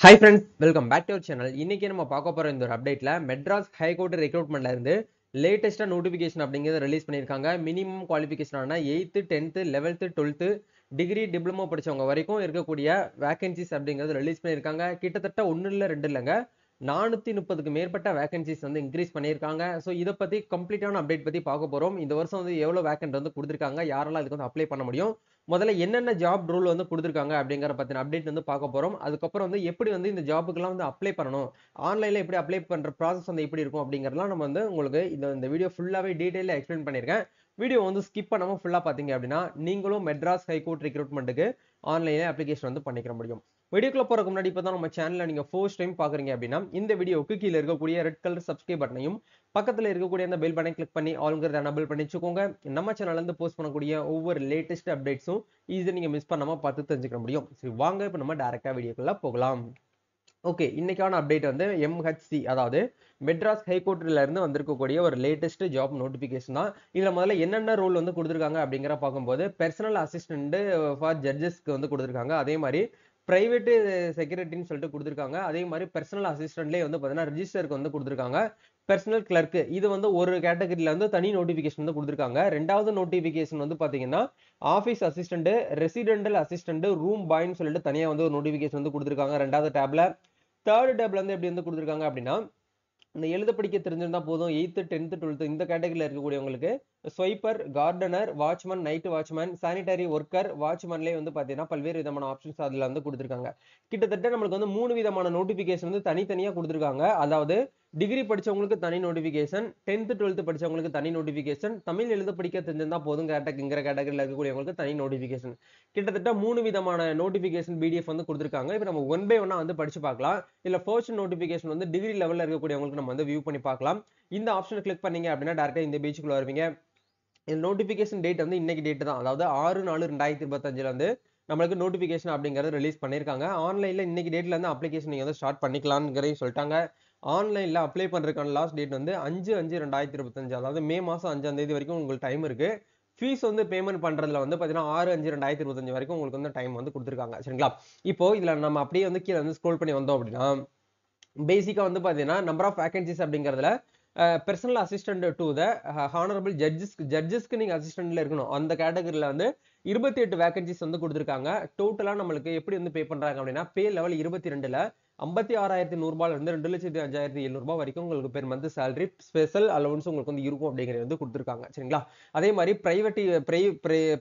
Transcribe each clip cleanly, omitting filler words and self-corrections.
Hi friends, welcome back to our channel. இன்னைக்கு நம்ம பார்க்க போற இந்த ஒரு அப்டேட்ல மெட்ராஸ் ஹைகோர்ட் ரெக்ரூட்மெண்ட்ல இருந்து லேட்டஸ்டா நோட்டிபிகேஷன் அப்படிங்கறத ரிலீஸ் பண்ணிருக்காங்க. மினிமம் குவாலிஃபிகேஷன் ஆன 8th 10th 11th 12th degree diploma படிச்சவங்க வரைக்கும் இருக்கக்கூடிய வேகன்சிஸ் அப்படிங்கறத ரிலீஸ் பண்ணிருக்காங்க. கிட்டத்தட்ட 1 இல்ல 2 இல்லங்க 430க்கு மேற்பட்ட வேகன்சிஸ் வந்து இன்க்ரீஸ் பண்ணிருக்காங்க. சோ இத பத்தி கம்ப்ளீட்டான அப்டேட் பத்தி பார்க்க போறோம். இந்த வருஷம் வந்து எவ்வளவு வேகன்ட் வந்து கொடுத்திருக்காங்க, யாரெல்லாம் இதுக்கு வந்து அப்ளை பண்ண முடியும், முதல்ல என்னென்ன ஜாப் ரூல் வந்து கொடுத்திருக்காங்க அப்படிங்கற பத்தின அப்டேட் வந்து பார்க்க போறோம். அதுக்கப்புறம் வந்து எப்படி வந்து இந்த ஜாபுக்குலாம் வந்து அப்ளை பண்ணணும், ஆன்லைன்ல எப்படி அப்ளை பண்ற ப்ராசஸ் வந்து எப்படி இருக்கும் அப்படிங்கறதெல்லாம் நம்ம வந்து உங்களுக்கு இந்த வீடியோ ஃபுல்லாவே டீடைலா எக்ஸ்பிளைன் பண்ணிருக்கேன். வீடியோ வந்து ஸ்கிப் பண்ணாம ஃபுல்லா பாத்தீங்க அப்படின்னா நீங்களும் மெட்ராஸ் ஹைகோர்ட் ரெக்ரூட்மெண்ட்டுக்கு ஆன்லைன்ல அப்ளிகேஷன் வந்து பண்ணிக்க முடியும். வீடியோக்குள்ள போறதுக்கு முன்னாடி இப்பதான் நம்ம சேனலை நீங்க ஃபர்ஸ்ட் டைம் பாக்குறீங்க அப்படின்னா இந்த வீடியோக்கு கீழே இருக்கக்கூடிய ரெட் கலர் சப்ஸ்கிரைப் பட்டனையும் பக்கத்துல இருக்கக்கூடிய அந்த பெல் பட்டனை கிளிக் பண்ணி ஆல்ங்கிறத எனேபிள் பண்ணி வச்சுக்கோங்க. நம்ம சேனல்ல இருந்து போஸ்ட் பண்ணக்கூடிய ஒவ்வொரு லேட்டஸ்ட் அப்டேட்ஸும் ஈஸியா நீங்க மிஸ் பண்ணாம பார்த்து தெரிஞ்சுக்க முடியும். சரி வாங்க இப்ப நம்ம டைரக்டா வீடியோக்குள்ள போகலாம். ஓகே, இன்னைக்கான அப்டேட் வந்து எம்ஹெச்சி, அதாவது மெட்ராஸ் ஹைகோர்ட்ல இருந்து வந்திருக்கக்கூடிய ஒரு லேட்டஸ்ட் ஜாப் நோட்டிபிகேஷன் தான். இதுல முதல்ல என்னென்ன ரோல் வந்து கொடுத்திருக்காங்க அப்படிங்கிற பார்க்கும்போது பர்சனல் அசிஸ்டன்ட் ஃபார் ஜட்ஜஸ்க்கு வந்து கொடுத்திருக்காங்க. அதே மாதிரி பிரைவேட் செக்ரட்டரின்னு சொல்லிட்டு கொடுத்திருக்காங்க. அதே மாதிரி பர்சனல் அசிஸ்டன்ட்லயே வந்து பாத்தீங்கன்னா ரிஜிஸ்டருக்கு வந்து கொடுத்திருக்காங்க. பர்சனல் கிளர்க் இது வந்து ஒரு கேட்டகரியில வந்து தனி நோட்டிபிகேஷன் வந்து கொடுத்திருக்காங்க. ரெண்டாவது நோட்டிபிகேஷன் வந்து பாத்தீங்கன்னா office assistant, residential assistant, room பாய்ன்னு சொல்லிட்டு தனியா வந்து ஒரு நோட்டிபிகேஷன் வந்து கொடுத்திருக்காங்க ரெண்டாவது டேப்ல. தேர்ட் டேப்ல வந்து எப்படி வந்து கொடுத்திருக்காங்க அப்படின்னா இந்த எழுத படிக்க தெரிஞ்சிருந்தா போதும் 8th 10th 12th இந்த கேட்டகரியில இருக்கக்கூடியவங்களுக்கு sweeper, gardener, watchman, night watchman, sanitary worker, வாட்ச்மேன்லயே வந்து பாத்தீங்கன்னா பல்வேறு விதமான ஆப்ஷன்ஸ் அதுல வந்து கொடுத்திருக்காங்க. கிட்டத்தட்ட நம்மளுக்கு வந்து 3 விதமான நோட்டிபிகேஷன் வந்து தனித்தனியா கொடுத்திருக்காங்க. அதாவது டிகிரி படிச்சவங்களுக்கு தனி நோட்டிபிகேஷன், 10th 12th படிச்சவங்களுக்கு தனி நோட்டிபிகேஷன், தமிழ் எழுத படிக்க தெரிஞ்சிருந்தா போதும் கேட்டகரியில இருக்கக்கூடியவங்களுக்கு தனி நோட்டிபிகேஷன். கிட்டத்தட்ட 3 விதமான நோட்டிபிகேஷன் பிடிஎஃப் வந்து கொடுத்திருக்காங்க. இப்போ நம்ம ஒன் பை ஒன்னா வந்து படிச்சு பார்க்கலாம். இல்ல ஃபர்ஸ்ட் நோட்டிபிகேஷன் வந்து டிகிரி லெவல்ல இருக்கக்கூடியவங்களுக்கு நம்ம வந்து வியூ பண்ணி பார்க்கலாம். இந்த ஆப்ஷனை கிளிக் பண்ணீங்க அப்படின்னா டைரக்டா இந்த பேஜுக்குள்ள வருவீங்க. இந்த நோட்டிபிகேஷன் டேட் வந்து இன்னைக்கு டேட் தான், அதாவது 6/4/2025 வந்து நம்மளுக்கு நோட்டிபிகேஷன் அப்படிங்கறது ரிலீஸ் பண்ணிருக்காங்க. ஆன்லைன்ல இன்னைக்கு டேட்ல இருந்து அப்ளிகேஷன் நீங்க வந்து ஸ்டார்ட் பண்ணிக்கலாம்ங்கறதையும் சொல்லிட்டாங்க. ஆன்லைன்ல அப்ளை பண்றதுக்கான லாஸ்ட் டேட் வந்து 5/5/2025, அதாவது மே மாசம் 5ஆம் தேதி வரைக்கும் உங்களுக்கு டைம் இருக்கு. ஃபீஸ் வந்து பேமெண்ட் பண்றதுல வந்து பாத்தீங்கன்னா 6/5/2025 வரைக்கும் உங்களுக்கு வந்து டைம் வந்து கொடுத்திருக்காங்க. சரிங்களா? இப்போ இதுல நம்ம அப்படியே வந்து கீழே வந்து ஸ்க்ரோல் பண்ணி வந்தோம் அப்படின்னா பேசிக்கா வந்து பாத்தீங்கன்னா நம்பர் ஆஃப் வேகன்சிஸ் அப்படிங்கறதுல personal assistant to the honourable ஜட்ஜஸ்க்கு நீங்க அசிஸ்டன்ட்ல இருக்கணும். அந்த கேட்டகரியில வந்து 28 வேகன்சிஸ் வந்து கொடுத்திருக்காங்க. டோட்டலா நம்மளுக்கு எப்படி வந்து பே பண்றாங்க அப்படின்னா பே லெவல் 22ல 56,100 ரூபாயில இருந்து 2,05,700 ரூபாய் வரைக்கும் உங்களுக்கு per month salary special allowance உங்களுக்கு வந்து இருக்கும் அப்படிங்கறது வந்து கொடுத்திருக்காங்க. சரிங்களா? அதே மாதிரி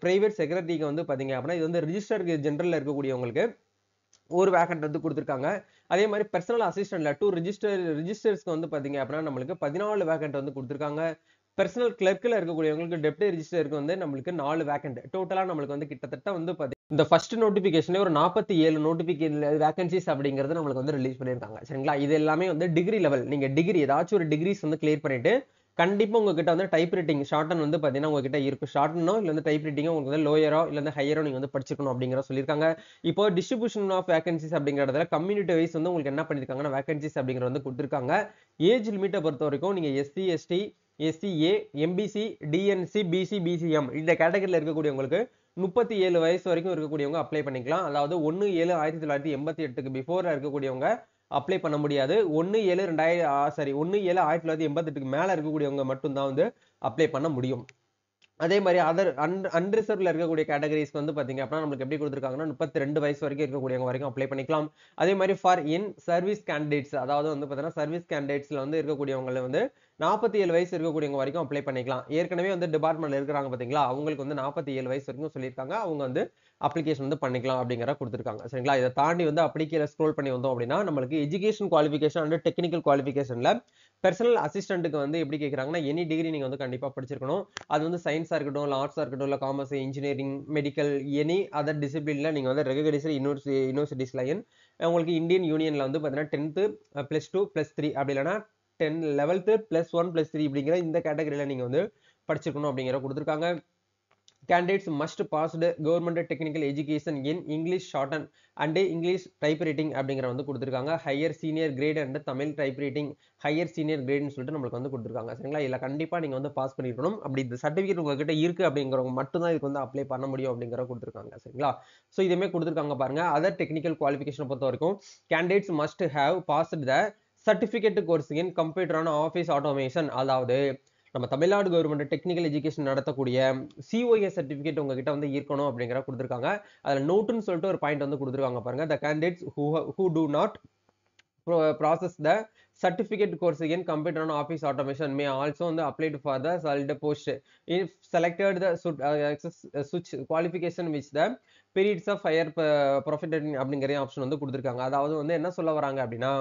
பிரைவேட் செக்ரட்டரிக்கு வந்து பாத்தீங்க அப்படின்னா இது வந்து ரிஜிஸ்டர் ஜெனரல்ல இருக்கக்கூடியவங்களுக்கு ஒரு வேகன்ட் வந்து கொடுத்திருக்காங்க. அதே மாதிரி பர்சனல் அசிஸ்டன்ட்ல டூ ரிஜிஸ்டர்ஸ்க்கு வந்து பாத்தீங்க அப்படின்னா நம்மளுக்கு 14 வேகன்ட் வந்து கொடுத்திருக்காங்க. பர்சனல் கிளர்க்ல இருக்கக்கூடியவங்களுக்கு டெப்டி ரிஜிஸ்டருக்கு வந்து நம்மளுக்கு 4 வேகன்ட். டோட்டலா நம்மளுக்கு வந்து கிட்டத்தட்ட வந்து இந்த ஃபர்ஸ்ட் நோட்டிபிகேஷன்ல ஒரு 47 நோட்டிபிகேஷன் வேகன்சிஸ் அப்படிங்கறது நம்மளுக்கு வந்து ரிலீஸ் பண்ணிருக்காங்க. சரிங்களா? இது எல்லாமே வந்து டிகிரி லெவல். நீங்க டிகிரி ஏதாச்சும் ஒரு டிகிரிஸ் வந்து கிளியர் பண்ணிட்டு கண்டிப்பா உங்ககிட்ட வந்து டைப் ரைட்டிங் ஷார்ட்டன் வந்து பாத்தீங்கன்னா உங்ககிட்ட இருக்கு. ஷார்ட்டனோ இல்ல வந்து டைப் ரைட்டிங்கோ உங்களுக்கு வந்து லோயரோ இல்ல வந்து ஹையரோ நீங்க வந்து படிச்சிருக்கணும் அப்படிங்கறத சொல்லியிருக்காங்க. இப்போ டிஸ்ட்ரிபியூஷன் ஆஃப் வேகன்சிஸ் அப்படிங்கறதுல கம்யூனிட்டி வைஸ் வந்து உங்களுக்கு என்ன பண்ணிருக்காங்கன்னா வேகன்சிஸ் அப்படிங்கறது வந்து கொடுத்திருக்காங்க. ஏஜ் லிமிட்டை பொறுத்த வரைக்கும் நீங்க SC ST SCA MBC DNC BC BCM இந்த கேட்டகரியில இருக்கக்கூடியவங்களுக்கு 37 வயசு வரைக்கும் இருக்கக்கூடியவங்க அப்ளை பண்ணிக்கலாம். அதாவது 1/7/1988க்கு பிஃபோர்ல இருக்கக்கூடியவங்க அப்ளை பண்ண முடியாது. 1/7/1988க்கு மேல இருக்கக்கூடியவங்க மட்டும் தான் வந்து அப்ளை பண்ண முடியும். அதே மாதிரி அதர் அன்ரிசர்வ்ல இருக்கக்கூடிய கேட்டகரிஸ்க்கு வந்து பாத்தீங்க அப்படின்னா நம்மளுக்கு எப்படி கொடுத்திருக்காங்கன்னா 32 வயசு வரைக்கும் இருக்கக்கூடியவங்க வரைக்கும் அப்ளை பண்ணிக்கலாம். அதே மாதிரி ஃபார் இன் சர்வீஸ் கேண்டிடேட்ஸ், அதாவது வந்து பாத்தீங்கன்னா சர்வீஸ் கேண்டிடேட்ஸ்ல வந்து இருக்கக்கூடியவங்க வந்து 47 வயசு இருக்கக்கூடியவங்க வரைக்கும் அப்ளை பண்ணிக்கலாம். ஏற்கனவே வந்து டிபார்ட்மெண்ட்ல இருக்கிறாங்க பாத்தீங்களா, அவங்களுக்கு வந்து 47 வயசு வரைக்கும் சொல்லியிருக்காங்க. அவங்க வந்து அப்ளிகேஷன் வந்து பண்ணிக்கலாம் அப்படிங்கிற கொடுத்திருக்காங்க. சரிங்களா? இதை தாண்டி வந்து அப்படி கீழே ஸ்க்ரோல் பண்ணி வந்தோம் அப்படின்னா நம்மளுக்கு எஜுகேஷன் குவாலிஃபிகேஷன் அண்ட் டெக்னிக்கல் குவாலிஃபிகேஷன்ல பர்சனல் அசிஸ்டன்ட்டுக்கு வந்து எப்படி கேட்கறாங்கன்னா எனி டிகிரி நீங்க வந்து கண்டிப்பா படிச்சிருக்கணும். அது வந்து சயின்ஸா இருக்கட்டும், இல்ல ஆர்ட்ஸா இருக்கட்டும், இல்ல commerce, engineering, medical, any other டிசிப்ளின்ல நீங்க வந்து ரெகக்னைஸ்டு யூனிவர்சிட்டிஸ்ல உங்களுக்கு இந்தியன் யூனியன்ல வந்து பாத்தீங்கன்னா 10th +2 +3 அப்படி இல்லைன்னா 11th +1 +3 அப்படிங்கிற இந்த கேட்டகரியில நீங்க வந்து படிச்சிருக்கணும் அப்படிங்கிற கொடுத்திருக்காங்க. Candidates must passed government technical education in English shorten and English typewriting அப்படிங்கிற வந்து கொடுத்துருக்காங்க. Higher senior grade and Tamil typewriting higher senior கிரேட்னு சொல்லிட்டு நம்மளுக்கு வந்து கொடுத்துருக்காங்க. சரிங்களா? இல்லை கண்டிப்பாக நீங்கள் வந்து பாஸ் பண்ணிருக்கணும். அப்படி இந்த சர்டிஃபிகேட் உங்ககிட்ட இருக்கு அப்படிங்கிறவங்க மட்டும்தான் இதுக்கு வந்து அப்ளை பண்ண முடியும் அப்படிங்கிற கொடுத்துருக்காங்க. சரிங்களா? ஸோ இதுவுமே கொடுத்துருக்காங்க பாருங்க. அதர் டெக்னிக்கல் குவாலிஃபிகேஷனை பொறுத்த வரைக்கும் candidates must have passed the certificate course in computer on office automation. அதாவது நம்ம தமிழ்நாடு கவர்மெண்ட் டெக்னிக்கல் எஜுகேஷன் நடத்தக்கூடிய சிஓஏ சர்டிஃபிகேட் உங்ககிட்ட வந்து இருக்கணும் அப்படிங்கிற கொடுத்துருக்காங்க. அதில் நோட்டுன்னு சொல்லிட்டு ஒரு பாயிண்ட் வந்து கொடுத்துருக்காங்க பாருங்க. The candidates who do not process the certificate course in computer and office automation may also வந்து applied for the salaried post if selected the switch qualification which the periods of higher profit அப்படிங்கிற option வந்து கொடுத்துருக்காங்க. அதாவது வந்து என்ன சொல்ல வராங்க அப்படின்னா,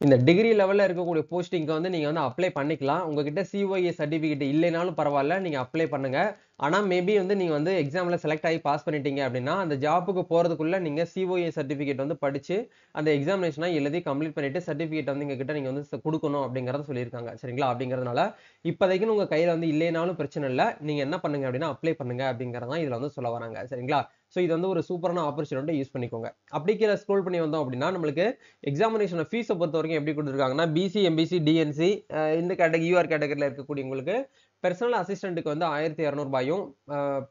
இந்த டிகிரி லெவல்ல இருக்கக்கூடிய போஸ்டிங்க்கு வந்து நீங்க வந்து அப்ளை பண்ணிக்கலாம். உங்ககிட்ட சிஓஏ சர்டிஃபிகேட் இல்லைனாலும் பரவாயில்ல, நீங்க அப்ளை பண்ணுங்க. ஆனா மேபி வந்து நீங்க வந்து எக்ஸாம்ல செலக்ட் ஆகி பாஸ் பண்ணிட்டீங்க அப்படின்னா அந்த ஜாப்புக்கு போறதுக்குள்ள நீங்க சிஓஏ சர்டிஃபிகேட் வந்து படிச்சு அந்த எக்ஸாமினேஷனை எழுதி கம்ப்ளீட் பண்ணிட்டு சர்டிஃபிகேட் வந்து எங்க கிட்ட நீங்க வந்து கொடுக்கணும் அப்படிங்கறத சொல்லியிருக்காங்க. சரிங்களா? அப்படிங்கறதுனால இப்போதைக்கு உங்க கையில வந்து இல்லைனாலும் பிரச்சனை இல்லை, நீங்க என்ன பண்ணுங்க அப்படின்னா அப்ளை பண்ணுங்க அப்படிங்கறதான் இதுல வந்து சொல்ல வராங்க. சரிங்களா? ஸோ இது வந்து ஒரு சூப்பரான ஆப்பர்ச்சுனிட்டி, யூஸ் பண்ணிக்கோங்க. அப்படி கீழே ஸ்க்ரோல் பண்ணி வந்தோம் அப்படின்னா நம்மளுக்கு எக்ஸாமினேஷன் ஃபீஸை பொறுத்த வரைக்கும் எப்படி கொடுத்துருக்காங்கன்னா, பிசி எம்பிசி டிஎன்சி இந்த கேட்டகரி யூஆர் கேட்டகரியில் இருக்கக்கூடியவங்களுக்கு பர்சனல் அசிஸ்டன்ட்டுக்கு வந்து 1200 ரூபாயும்,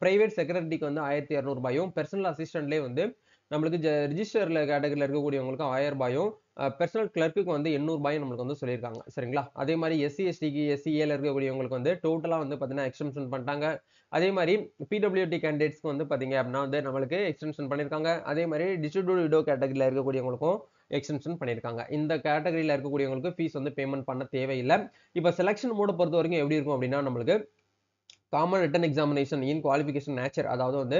பிரைவேட் செக்ரட்டரிக்கு வந்து 1200 ரூபாயும், பர்சனல் அசிஸ்டன்ட்லேயே வந்து நம்மளுக்கு ரிஜிஸ்டர்ல கேட்டகரியில் இருக்கக்கூடியவங்களுக்கு 1000 ரூபாயும், பர்சனல் கிளர்க்குக்கு வந்து 800 ரூபாயும் நம்மளுக்கு வந்து சொல்லியிருக்காங்க. சரிங்களா? அதே மாதிரி எஸ்சி எஸ்டிக்கு எஸ்சிஏல இருக்கக்கூடியவங்களுக்கு வந்து டோட்டலா வந்து பார்த்தீங்கன்னா எக்ஸ்டென்ஷன் பண்ணிட்டாங்க. அதே மாதிரி பிடபிள்யூடி கேண்டிடேட்ஸ்க்கு வந்து பார்த்தீங்க அப்படின்னா வந்து நம்மளுக்கு எக்ஸ்டென்ஷன் பண்ணியிருக்காங்க. அதே மாதிரி டிஸ்ட்ரிபியூட் விடோ கேட்டகரியில் இருக்கக்கூடியவங்களுக்கும் எக்ஸ்டென்ஷன் பண்ணியிருக்காங்க. இந்த கேட்டகரியில் இருக்கக்கூடியவங்களுக்கு ஃபீஸ் வந்து பேமெண்ட் பண்ண தேவையில்லை. இப்போ செலக்ஷன் மோட பொறுத்த வரைக்கும் எப்படி இருக்கும் அப்படின்னா, நம்மளுக்கு காமன் ரிட்டன் எக்ஸாமினேஷன் இன் குவாலிஃபிகேஷன் நேச்சர், அதாவது வந்து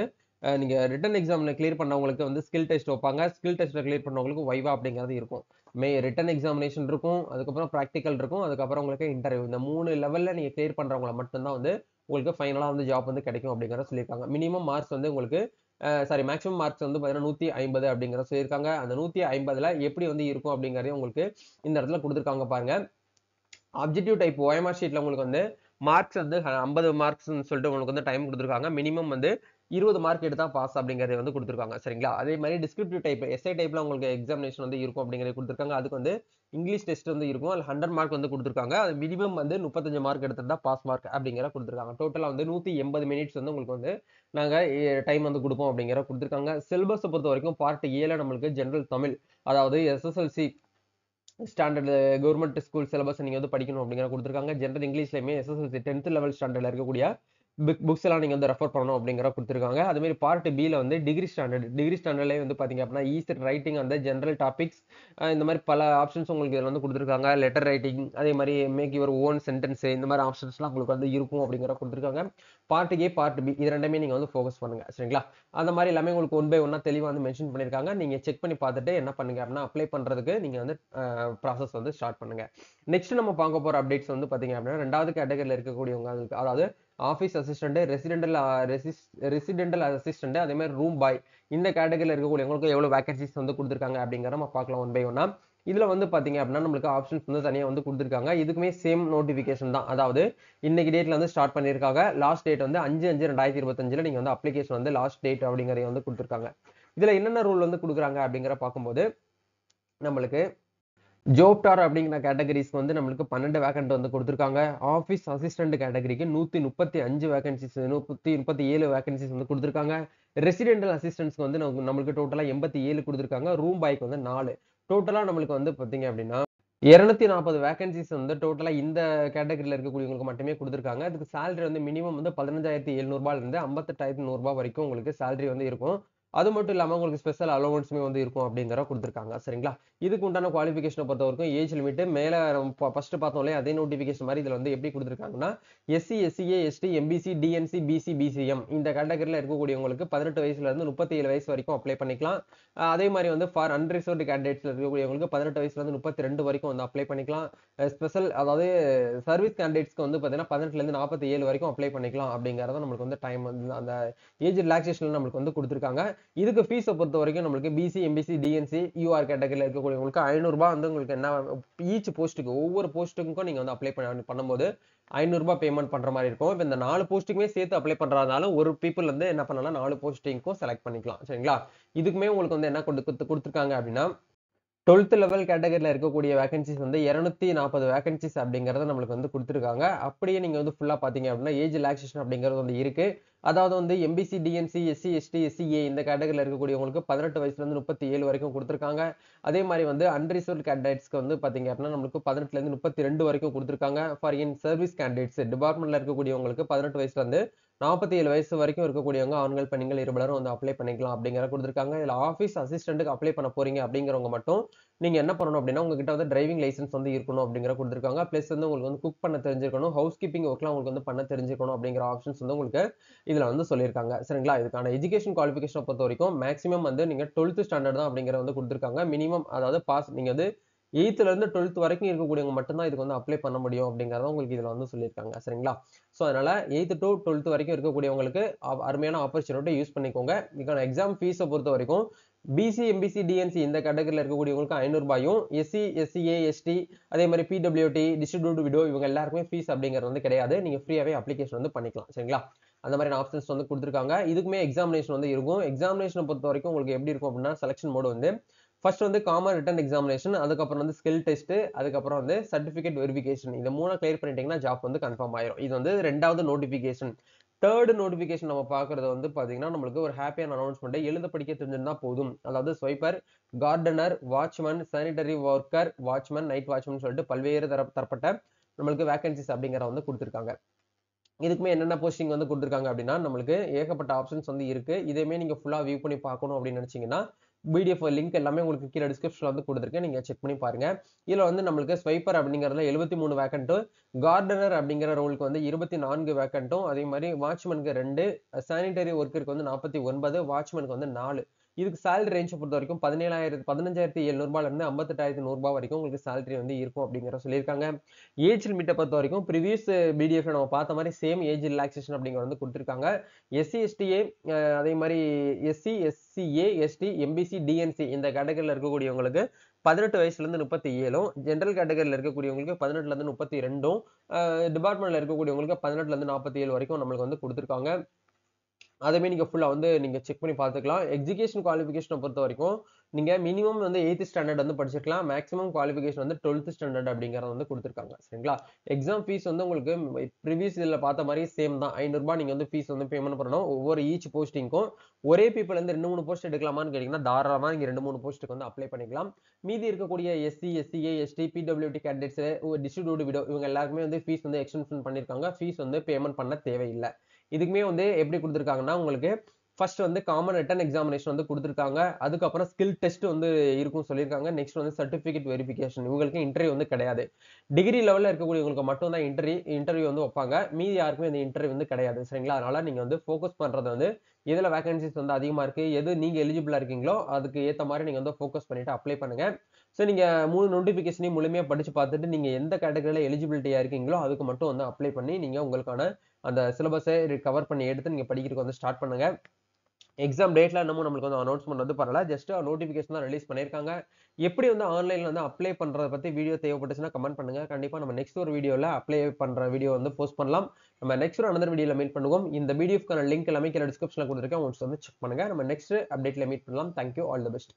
நீங்க ரிட்டன் எக்ஸாம்ல கிளியர் பண்ணவங்களுக்கு வந்து ஸ்கில் டெஸ்ட் வைப்பாங்க. ஸ்கில் டெஸ்ட்ல கிளியர் பண்ணவங்களுக்கு வைவா அப்படிங்கிறது இருக்கும். ரிட்டன் எக்ஸாமினேஷன் இருக்கும், அதுக்கப்புறம் ப்ராக்டிக்கல் இருக்கும், அதுக்கப்புறம் உங்களுக்கு இன்டர்வியூ. இந்த 3 லெவல்ல நீங்க கிளியர் பண்றவங்கள மட்டும்தான் வந்து உங்களுக்கு ஃபைனலா வந்து ஜாப் வந்து கிடைக்கும் அப்படிங்கறத சொல்லியிருக்காங்க. மினிமம் மார்க்ஸ் வந்து உங்களுக்கு மேக்ஸிமம் மார்க்ஸ் வந்து பார்த்தீங்கன்னா 150 அப்படிங்கிறத சொல்லியிருக்காங்க. அந்த 150ல எப்படி வந்து இருக்கும் அப்படிங்கறதையும் உங்களுக்கு இந்த இடத்துல கொடுத்துருக்காங்க பாருங்க. ஆப்ஜெக்டிவ் டைப் ஓஎம்ஆர் ஷீட்ல உங்களுக்கு வந்து மார்க்ஸ் வந்து 50 மார்க்ஸ்னு சொல்லிட்டு உங்களுக்கு வந்து டைம் கொடுத்துருக்காங்க. மினிமம் வந்து 20 மார்க் எடுத்தா பாஸ் அப்படிங்கறத வந்து கொடுத்துருக்காங்க. சரிங்களா? அதே மாதிரி டிஸ்கிரிப்டிவ் டைப் எஸ்ஐ டைப்ல உங்களுக்கு எக்ஸாமினேஷன் வந்து இருக்கும் அப்படிங்கறத கொடுத்துருக்காங்க. அதுக்கு வந்து இங்கிலீஷ் டெஸ்ட் வந்து இருக்கும். அதுல 100 மார்க் வந்து கொடுத்துருக்காங்க. அது மினிமம் வந்து 35 மார்க் எடுத்தா பாஸ் மார்க் அப்படிங்கிற கொடுத்துருக்காங்க. டோட்டலா வந்து 180 மினிட்ஸ் வந்து உங்களுக்கு வந்து நாங்க டைம் வந்து கொடுப்போம் அப்படிங்கிற கொடுத்துருக்காங்க. சிலபஸ் பொறுத்த வரைக்கும் பார்ட் ஏல நம்மளுக்கு ஜெனரல் தமிழ், அதாவது SSLC standard government school syllabus நீங்க வந்து படிக்கணும் அப்படிங்கிற கொடுத்துருக்காங்க. ஜெனரல் இங்கிலீஷ்லயுமே எஸ்எஸ்எல்சி 10th லெவல் ஸ்டாண்டர்ட்ல இருக்கக்கூடிய புக்ஸ் எல்லாம் நீங்க வந்து ரெஃபர் பண்ணணும் அப்படிங்கிற கொடுத்துருக்காங்க. அதே மாதிரி பார்ட் பில வந்து டிகிரி ஸ்டாண்டர்ட்லேயே வந்து பாத்தீங்க அப்படின்னா ஈஸி ரைட்டிங் அந்த ஜெனரல் டாபிக்ஸ் இந்த மாதிரி பல ஆப்ஷன்ஸ் உங்களுக்கு இதில் வந்து கொடுத்துருக்காங்க. லெட்டர் ரைட்டிங், அதே மாதிரி மேக் யுவர் ஓன் சென்டென்ஸ், இந்த மாதிரி ஆப்ஷன்ஸ்லாம் உங்களுக்கு வந்து இருக்கும் அப்படிங்கிற கொடுத்துருக்காங்க. பார்ட் ஏ பார்ட் பி இது ரெண்டுமே நீங்க வந்து ஃபோக்கஸ் பண்ணுங்க. சரிங்களா? அந்த மாதிரி எல்லாமே உங்களுக்கு ஒன் பை ஒன்னா தெளிவாக வந்து மென்ஷன் பண்ணியிருக்காங்க. நீங்க செக் பண்ணி பார்த்துட்டு என்ன பண்ணுங்க அப்படின்னா அப்ளை பண்றதுக்கு நீங்க வந்து ப்ராசஸ் வந்து ஸ்டார்ட் பண்ணுங்க. நெக்ஸ்ட் நம்ம பார்க்க போற அப்டேட்ஸ் வந்து பாத்தீங்க அப்படின்னா 2வது கேட்டகரியில் இருக்கக்கூடியவங்க, அதாவது ஆஃபீஸ் அசிஸ்டன்ட், ரெசிடென்டல் அசிஸ்டன்ட், அதே மாதிரி ரூம் பாய், இந்த கேட்டகரியில் இருக்கக்கூடியவங்களுக்கு எவ்வளவு வேகன்சிஸ் வந்து கொடுத்துருக்காங்க அப்படிங்கிற நம்ம பார்க்கலாம் ஒன் பை ஒன்னா. இதுல வந்து பாத்தீங்க அப்படின்னா நம்மளுக்கு ஆப்ஷன்ஸ் வந்து தனியா வந்து கொடுத்துருக்காங்க. இதுக்குமே சேம் நோட்டிபிகேஷன் தான். அதாவது இன்னைக்கு டேட்ல வந்து ஸ்டார்ட் பண்ணிருக்காங்க. லாஸ்ட் டேட் வந்து 5/5/2025 நீங்க வந்து அப்ளிகேஷன் வந்து லாஸ்ட் டேட் அப்படிங்கறத வந்து கொடுத்துருக்காங்க. இதுல என்னென்ன ரூல் வந்து கொடுக்குறாங்க அப்படிங்கிற பார்க்கும்போது நம்மளுக்கு ஜோப்டார் அப்படிங்கிற கேட்டகரிஸ்க்கு வந்து நம்மளுக்கு 12 வேகன்ட் வந்து கொடுத்துருக்காங்க. ஆஃபீஸ் அசிஸ்டன்ட் கேட்டகரிக்கு 135 வேகன்சிஸ் 137 வேகன்சிஸ் வந்து கொடுத்துருக்காங்க. ரெசிடென்டல் அசிஸ்டன்ட்ஸ்க்கு வந்து நம்மளுக்கு டோட்டலா 87 கொடுத்துருக்காங்க. ரூம் பாய்க்கு வந்து 4. டோட்டலா நம்மளுக்கு வந்து பாத்தீங்க அப்படின்னா 240 வேகன்சிஸ் வந்து டோட்டலா இந்த கேட்டகரியில இருக்கக்கூடியவங்களுக்கு மட்டுமே கொடுத்துருக்காங்க. அதுக்கு சேலரி வந்து மினிமம் வந்து 15,700 ரூபாயில இருந்து 58,100 ரூபாய் வரைக்கும் உங்களுக்கு சேலரி வந்து இருக்கும். அது மட்டும் இல்லாம உங்களுக்கு ஸ்பெஷல் அலோவன்ஸுமே வந்து இருக்கும் அப்படிங்கிற கொடுத்துருக்காங்க. சரிங்களா? இதுக்கு உண்டான குவாலிஃபிகேஷனை பொறுத்த வரைக்கும் ஏஜ் லிமிட் மேல ஃபர்ஸ்ட் பார்த்தோம்ல அதே நோட்டிபிகேஷன் மாதிரி இதுல வந்து எப்படி கொடுத்துருக்காங்கன்னா SC, SCA, ST, MBC, DNC, BC, BCM இந்த கேட்டகரியில இருக்கக்கூடியவங்களுக்கு 18 வயசுல இருந்து 37 வயசு வரைக்கும் அப்ளை பண்ணிக்கலாம். அதே மாதிரி வந்து ஃபார் அன்ரிசர்வ்டு கேண்டிடேட்ஸ்ல இருக்கக்கூடியவங்களுக்கு 18 வயசுல இருந்து 32 வரைக்கும் வந்து அப்ளை பண்ணிக்கலாம். ஸ்பெஷல் அதாவது சர்வீஸ் கேண்டிடேட்ஸ்க்கு வந்து பாத்தீங்கன்னா 18ல இருந்து 47 வரைக்கும் அப்ளை பண்ணிக்கலாம் அப்படிங்கறத நம்மளுக்கு வந்து டைம் வந்து அந்த ஏஜ் ரிலாக்ஸேஷன் நம்மளுக்கு வந்து கொடுத்துருக்காங்க. இதுக்கு ஃபீஸை பொறுத்த வரைக்கும் நம்மளுக்கு பிசி எம்பிசி டிஎன்சி யூஆர் கேட்டகரியில் இருக்கக்கூடியவங்களுக்கு 500 ரூபாய் வந்து உங்களுக்கு என்ன ஈச் போஸ்ட்டுக்கு ஒவ்வொரு போஸ்ட்டுக்கும் நீங்க வந்து அப்ளை பண்ணும்போது 500 ரூபாய் பேமெண்ட் பண்ற மாதிரி இருக்கும். இப்போ இந்த 4 போஸ்ட்டுக்குமே சேர்த்து அப்ளை பண்றதுனால ஒரு பீப்புள் வந்து என்ன பண்ணலாம் 4 போஸ்டிங்க்கும் செலக்ட் பண்ணிக்கலாம். சரிங்களா? இதுக்குமே உங்களுக்கு வந்து என்ன கொடுத்துருக்காங்க அப்படின்னா 12th லெவல் கேட்டகரியில் இருக்கக்கூடிய வேகன்சிஸ் வந்து 240 வேகன்சிஸ் அப்படிங்கறத நம்மளுக்கு வந்து கொடுத்துருக்காங்க. அப்படியே நீங்க வந்து ஃபுல்லா பாத்தீங்க அப்படின்னா ஏஜ் ரிலாக்சேஷன் அப்படிங்கிறது வந்து இருக்கு. அதாவது வந்து MBC DNC SC ST SCA இந்த கேட்டகரியில் இருக்கக்கூடியவங்களுக்கு 18 வயசுல இருந்து 37 வரைக்கும் கொடுத்துருக்காங்க. அதே மாதிரி வந்து அன்ரிசர்வ்ட் கேண்டிடேட்ஸ்க்கு வந்து பாத்தீங்க அப்படின்னா நம்மளுக்கு 18ல இருந்து 32 வரைக்கும் கொடுத்துருக்காங்க. ஃபார் இன் சர்வீஸ் கேண்டிடேட்ஸ் டிபார்ட்மெண்ட்ல இருக்கக்கூடியவங்களுக்கு 18 வயசுல இருந்து 47 வயசு வரைக்கும் இருக்கக்கூடியவங்க ஆண்கள் பெண்கள் இருபலரும் வந்து அப்ளை பண்ணிக்கலாம் அப்படிங்கிற கொடுத்துருக்காங்க. இதுல ஆஃபீஸ் அசிஸ்டன்ட்டுக்கு அப்ளை பண்ண போறீங்க அப்படிங்கிறவங்க மட்டும் நீங்க என்ன பண்ணணும் அப்படின்னா உங்ககிட்ட வந்து டிரைவிங் லைசன்ஸ் வந்து இருக்கணும் அப்படிங்கிற கொடுத்துருக்காங்க. பிளஸ் வந்து உங்களுக்கு வந்து குக் பண்ண தெரிஞ்சிருக்கணும், ஹவுஸ் கீப்பிங் ஒர்க்லாம் உங்களுக்கு வந்து பண்ண தெரிஞ்சிருக்கணும் அப்படிங்கிற ஆப்ஷன்ஸ் வந்து உங்களுக்கு இதுல வந்து சொல்லியிருக்காங்க. சரிங்களா? இதுக்கான எஜுகேஷன் குவாலிஃபிகேஷன் பொறுத்த வரைக்கும் மேக்ஸிமம் வந்து நீங்க 12th ஸ்டாண்டர்ட் தான் அப்படிங்கிற வந்து கொடுத்துருக்காங்க. மினிமம் அதாவது பாஸ் நீங்க வந்து 8th இருந்து 12th வரைக்கும் இருக்கக்கூடியவங்க மட்டும்தான் இதுக்கு வந்து அப்ளை பண்ண முடியும் அப்படிங்கறத உங்களுக்கு இதுல வந்து சொல்லியிருக்காங்க. சரிங்களா? சோ அதனால 8th to 12th வரைக்கும் இருக்கக்கூடியவங்களுக்கு அருமையான ஆப்பர்ச்சுனிட்டி யூஸ் பண்ணிக்கோங்க. இதுக்கான எக்ஸாம் ஃபீஸை பொறுத்த வரைக்கும் பிசி எம்பிசி டிஎன்சி இந்த கேட்டகரியில் இருக்கக்கூடியவங்களுக்கு 500 ரூபாயும், எஸ்சி எஸ்சிஏ எஸ்டி அதே மாதிரி பிடபிள்யூடி டிஸ்ட்ரிபியூட் விடோ இவங்க எல்லாருக்குமே ஃபீஸ் அப்படிங்கிறது வந்து கிடையாது. நீங்க ஃப்ரீயாவே அப்ளிகேஷன் வந்து பண்ணிக்கலாம். சரிங்களா? அந்த மாதிரி ஆப்ஷன்ஸ் வந்து கொடுத்துருக்காங்க. இதுக்குமே எக்ஸாமினேஷன் வந்து இருக்கும். எக்ஸாமினேஷனை பொறுத்த வரைக்கும் உங்களுக்கு எப்படி இருக்கும் அப்படின்னா செலக்ஷன் மோடு வந்து ஃபர்ஸ்ட் வந்து காமன் ரிட்டன் எக்ஸாமினேஷன், அதுக்கப்புறம் வந்து ஸ்கில் டெஸ்ட், அதுக்கப்புறம் வந்து சர்டிபிகேட் வெரிஃபிகேஷன். இந்த மூணு கிளியர் பண்ணிட்டீங்கன்னா ஜாப் வந்து கன்ஃபார்ம் ஆயிரும். இது வந்து ரெண்டாவது நோட்டிபிகேஷன். தேர்ட் நோட்டிபிகேஷன் நம்ம பாக்குறது வந்து பாத்தீங்கன்னா நம்மளுக்கு ஒரு ஹாப்பியான அனௌன்ஸ்மெண்ட். எழுத படிக்க தெரிஞ்சிருந்தா போதும். அதாவது swiper, gardener, watchman, sanitary worker, watchman, night watchman சொல்லிட்டு பல்வேறு தரப்பட்ட நம்மளுக்கு வேகன்சிஸ் அப்படிங்கிற வந்து கொடுத்துருக்காங்க. இதுக்குமே என்னென்ன போஸ்டிங் வந்து கொடுத்துருக்காங்க அப்படின்னா நம்மளுக்கு ஏகப்பட்ட ஆப்ஷன்ஸ் வந்து இருக்கு. இதேமே நீங்க ஃபுல்லா வியூ பண்ணி பார்க்கணும் அப்படின்னு நினைச்சீங்கன்னா பிடிஎஃப் லிங்க் எல்லாமே உங்களுக்கு கீழே டிஸ்கிரிப்ஷன்ல வந்து கொடுத்துருக்கேன். நீங்க செக் பண்ணி பாருங்க. இதுல வந்து நம்மளுக்கு ஸ்வைப்பர் அப்படிங்கறதுல 73 வேக்கன்ட்டும், கார்டனர் அப்படிங்கிற ரோலுக்கு வந்து 24 வேக்கன்ட்டும், அதே மாதிரி வாட்ச்மேனுக்கு 2, சானிட்டரி ஒர்க்கருக்கு வந்து 49, வாட்ச்மேனுக்கு வந்து 4. இதுக்கு சேலரி ரேஞ்சை பொறுத்த வரைக்கும் 15,700 ரூபாயில இருந்து 58,100 ரூபாய் வரைக்கும் உங்களுக்கு சேலரி வந்து இருக்கும் அப்படிங்கிற சொல்லியிருக்காங்க. ஏஜ் லிமிட்டை பொறுத்த வரைக்கும் ப்ரீவியஸ் பிடிஎஃப் நம்ம பார்த்த மாதிரி சேம் ஏஜ் ரிலாக்சேஷன் அப்படிங்கிற வந்து கொடுத்துருக்காங்க. எஸ்சி எஸ்டிஏ அதே மாதிரி SC SCA ST MBC DNC இந்த கேட்டகரியில் இருக்கக்கூடியவங்களுக்கு 18 வயசுல இருந்து 37, ஜெனரல் கேட்டகரியில் இருக்கக்கூடியவங்களுக்கு 18ல இருந்து 32, டிபார்ட்மெண்ட்ல இருக்கக்கூடியவங்களுக்கு 18ல இருந்து 47 வரைக்கும் நம்மளுக்கு வந்து கொடுத்துருக்காங்க. அதுமே நீங்க ஃபுல்லா வந்து நீங்க செக் பண்ணி பார்த்துக்கலாம். எஜுகேஷன் குவாலிஃபிகேஷனை பொறுத்த வரைக்கும் நீங்க மினிமம் வந்து 8th ஸ்டாண்டர்ட் வந்து படிச்சிருக்கலாம். மேக்ஸிமம் குவாலிஃபிகேஷன் வந்து 12th ஸ்டாண்டர்ட் அப்படிங்கறத வந்து கொடுத்துருக்காங்க. சரிங்களா? எக்ஸாம் ஃபீஸ் வந்து உங்களுக்கு ப்ரீவியஸ் இதுல பார்த்த மாதிரி சேம் தான். 500 ரூபாய் நீங்க வந்து ஃபீஸ் வந்து பேமெண்ட் பண்ணணும். ஒவ்வொரு ஈச் போஸ்டிங்க்கும் ஒரே பீப்புள் வந்து 2-3 போஸ்ட் எடுக்கலாமான்னு கேட்டீங்கன்னா தாராளமா நீங்க 2-3 போஸ்ட்டுக்கு வந்து அப்ளை பண்ணிக்கலாம். மீதி இருக்கக்கூடிய SC SCA ST PWD candidates destitute widow இவங்க எல்லாருக்குமே வந்து ஃபீஸ் வந்து எக்ஸ்டென்ஷன் பண்ணிருக்காங்க. ஃபீஸ் வந்து பேமெண்ட் பண்ண தேவையில்லை. இதுக்குமே வந்து எப்படி கொடுத்துருக்காங்கன்னா உங்களுக்கு ஃபர்ஸ்ட் வந்து காமன் ரிட்டன் எக்ஸாமினேஷன் வந்து கொடுத்துருக்காங்க. அதுக்கப்புறம் ஸ்கில் டெஸ்ட் வந்து இருக்கும் சொல்லியிருக்காங்க. நெக்ஸ்ட் வந்து சர்டிபிகேட் வெரிஃபிகேஷன். இவங்களுக்கு இன்டர்வியூ வந்து கிடையாது. டிகிரி லெவலில் இருக்கக்கூடியவங்களுக்கு மட்டும் தான் இன்டர்வியூ வந்து வைப்பாங்க. மீதி யாருக்குமே இந்த இன்டர்வியூ வந்து கிடையாது. சரிங்களா? அதனால நீங்க வந்து ஃபோக்கஸ் பண்றது வந்து எதுல வேகன்சிஸ் வந்து அதிகமா இருக்கு, எது நீங்க எலிஜிபிளா இருக்கீங்களோ அதுக்கு ஏத்த மாதிரி நீங்க வந்து ஃபோக்கஸ் பண்ணிட்டு அப்ளை பண்ணுங்க. ஸோ நீங்க 3 நோட்டிபிகேஷனையும் முழுமையா படிச்சு பார்த்துட்டு நீங்க எந்த கேட்டகரியில எலிஜிபிலிட்டியா இருக்கீங்களோ அதுக்கு மட்டும் வந்து அப்ளை பண்ணி நீங்க உங்களுக்கான அந்த சிலபஸை கவர் பண்ணி எடுத்து நீங்க படிக்கிறதுக்கு வந்து ஸ்டார்ட் பண்ணுங்க. எக்ஸாம் டேட்ல என்னமோ நம்மளுக்கு வந்து அனௌன்ஸ்மெண்ட் வந்து பண்ணல. ஜஸ்ட் நோட்டிபிகேஷன் தான் ரிலீஸ் பண்ணிருக்காங்க. எப்படி வந்து ஆன்லைன்ல வந்து அப்ளை பண்றத பத்தி வீடியோ தேவைப்பட்டுச்சுன்னா கமெண்ட் பண்ணுங்க. கண்டிப்பா நம்ம நெக்ஸ்ட் ஒரு வீடியோல அப்ளை பண்ற வீடியோ வந்து போஸ்ட் பண்ணலாம். நம்ம நெக்ஸ்ட் ஒரு another வீடியோல மீட் பண்ணுவோம். இந்த வீடியோக்கான லிங்க் எல்லாமே கீழே டிஸ்கிரிப்ஷன்ல கொடுத்துருக்கேன். ஒன்ஸ் வந்து செக் பண்ணுங்க. நம்ம நெக்ஸ்ட் அப்டேட்ல மீட் பண்ணலாம். தேங்க்யூ. All the best.